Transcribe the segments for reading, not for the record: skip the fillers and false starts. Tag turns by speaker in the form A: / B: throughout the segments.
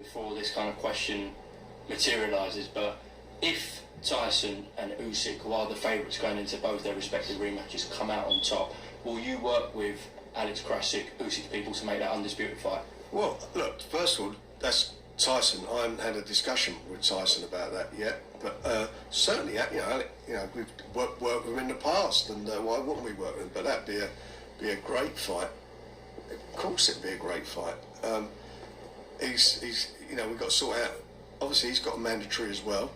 A: before this kind of question materialises, but if Tyson and Usyk, who are the favourites going into both their respective rematches, come out on top, will you work with Alex Krasik, Usyk people to make that undisputed fight?
B: Well, look, first of all, that's Tyson. I haven't had a discussion with Tyson about that yet, but certainly, we've worked with him in the past, and why wouldn't we work with him? But that'd be a great fight. Of course, it'd be a great fight. He's we've got to sort out. Obviously, he's got a mandatory as well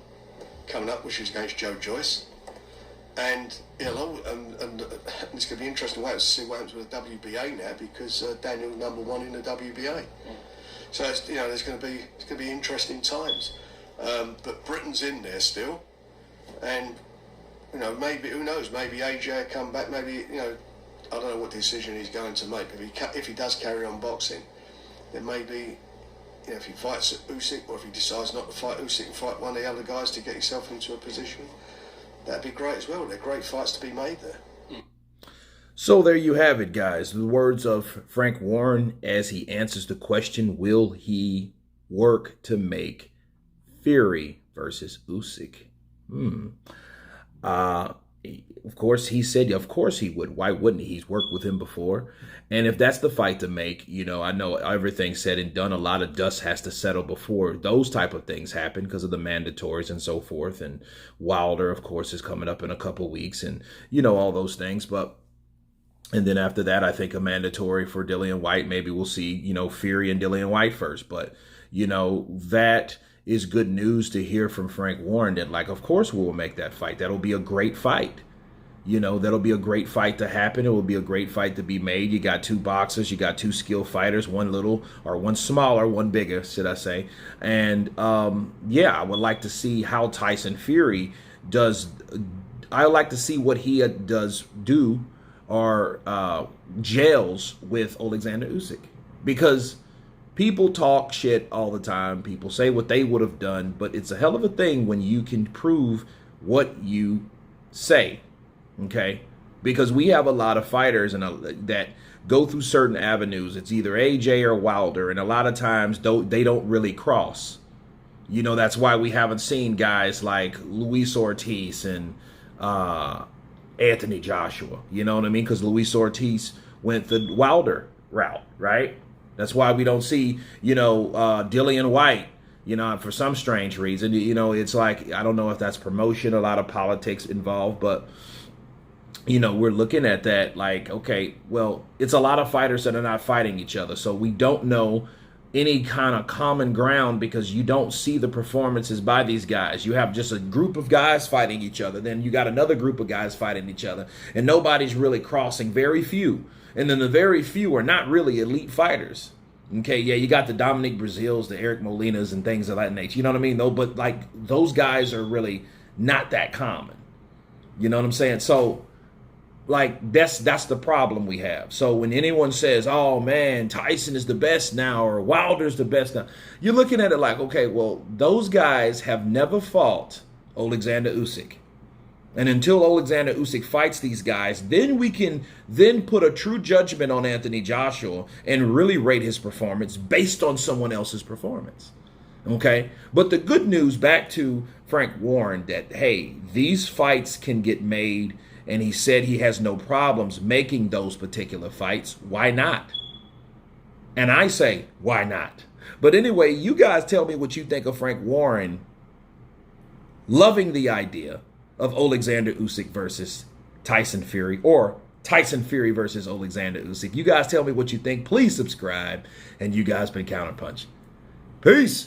B: coming up, which is against Joe Joyce, and and it's going to be interesting to see what happens with the WBA now, because Daniel's #1 in the WBA. So it's going to be interesting times. But Britain's in there still, and maybe, who knows? Maybe AJ will come back. Maybe I don't know what decision he's going to make. If he does carry on boxing, then maybe if he fights Usyk, or if he decides not to fight Usyk and fight one of the other guys to get himself into a position, that'd be great as well. They're great fights to be made there.
C: So there you have it, guys. The words of Frank Warren as he answers the question, will he work to make Fury versus Usyk? Of course, he said, of course he would. Why wouldn't he? He's worked with him before. And if that's the fight to make, I know everything's said and done. A lot of dust has to settle before those type of things happen because of the mandatories and so forth. And Wilder, of course, is coming up in a couple weeks, and, all those things. And then after that, I think a mandatory for Dillian White. Maybe we'll see, Fury and Dillian White first. But, that is good news to hear from Frank Warren that, of course we will make that fight. That'll be a great fight. That'll be a great fight to happen. It will be a great fight to be made. You got two boxers. You got two skilled fighters, one little, or one smaller, one bigger, should I say. And, I would like to see how Tyson Fury does. I would like to see what he does do or gels with Oleksandr Usyk, because people talk shit all the time. People say what they would have done, but it's a hell of a thing when you can prove what you say, okay? Because we have a lot of fighters that go through certain avenues. It's either AJ or Wilder, and a lot of times they don't really cross. That's why we haven't seen guys like Luis Ortiz and Anthony Joshua, you know what I mean? Because Luis Ortiz went the Wilder route, right? That's why we don't see, Dillian White, for some strange reason. It's like, I don't know if that's promotion, a lot of politics involved, but, we're looking at that like, okay, well, it's a lot of fighters that are not fighting each other. So we don't know any kind of common ground, because you don't see the performances by these guys. You have just a group of guys fighting each other. Then you got another group of guys fighting each other, and nobody's really crossing, very few. And then the very few are not really elite fighters. Okay, yeah, you got the Dominic Brazils, the Eric Molinas, and things of that nature. You know what I mean? Though, but those guys are really not that common. You know what I'm saying? So, that's the problem we have. So when anyone says, "Oh man, Tyson is the best now," or Wilder's the best now, you're looking at it like, okay, well, those guys have never fought Oleksandr Usyk. And until Oleksandr Usyk fights these guys, then we can then put a true judgment on Anthony Joshua and really rate his performance based on someone else's performance. Okay? But the good news, back to Frank Warren, that, hey, these fights can get made, and he said he has no problems making those particular fights. Why not? And I say, why not? But anyway, you guys tell me what you think of Frank Warren loving the idea of Oleksandr Usyk versus Tyson Fury, or Tyson Fury versus Oleksandr Usyk. You guys tell me what you think. Please subscribe. And you guys been Counterpunched. Peace.